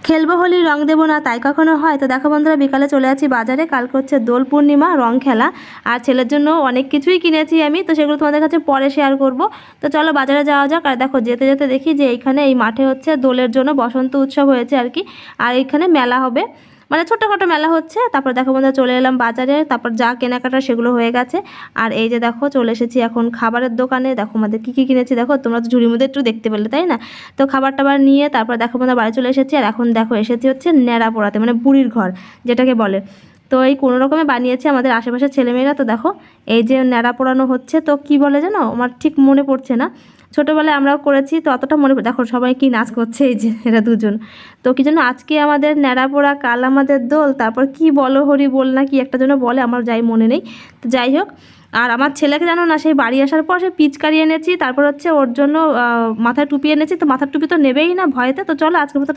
খেলবো হোলি রং দেবো না তাই কখনো হয়। তো দেখো বন্ধুরা, বিকালে চলে যাচ্ছি বাজারে, কালকে হচ্ছে দোল পূর্ণিমা, রং খেলা, আর ছেলের জন্য অনেক কিছুই কিনেছি আমি, তো সেগুলো তোমাদের কাছে পরে শেয়ার করব। তো চলো বাজারে যাওয়া যাক। আর দেখো যেতে যেতে দেখি যে এইখানে এই মাঠে হচ্ছে দোলের জন্য বসন্ত উৎসব হয়েছে আর কি, আর এইখানে মেলা হবে, মানে ছোট্টখাটো মেলা হচ্ছে। তারপর দেখো বন্ধুরা চলে এলাম বাজারে, তারপর যা কেনাকাটা সেগুলো হয়ে গেছে। আর এই যে দেখো চলে এসেছি এখন খাবারের দোকানে। দেখো আমাদের কী কী কিনেছি দেখো, তোমরা তো ঝুড়ির মধ্যে একটু দেখতে পেলে তাই না। তো খাবার টাবার নিয়ে তারপর দেখো বন্ধুরা বাড়ি চলে এসেছি। আর এখন দেখো এসেছি হচ্ছে ন্যাড়া পোড়াতে, মানে বুড়ির ঘর যেটাকে বলে। তো এই কোনো রকমে বানিয়েছে আমাদের আশেপাশের ছেলেমেয়েরা। তো দেখো এই যে ন্যাড়া পোড়ানো হচ্ছে, তো কি বলে জানো, আমার ঠিক মনে পড়ছে না, ছোটোবেলায় আমরাও করেছি তো অতটা মনে পড়ে। দেখো সবাই কি নাচ করছে, এই যে এরা দুজন। তো কি জন্য আজকে আমাদের ন্যাড়া পোড়া, কাল আমাদের দোল, তারপর কি বলো হরি বল না কি একটা জন্য বলে, আমার যাই মনে নেই। তো যাই হোক, আর আমার ছেলেকে জানো না, সেই বাড়ি আসার পর সে পিচকারি এনেছি, তারপর হচ্ছে ওর জন্য মাথায় টুপি এনেছি। তো মাথার টুপি তো নেবেই না ভয়েতে। তো চলো আজকের মতো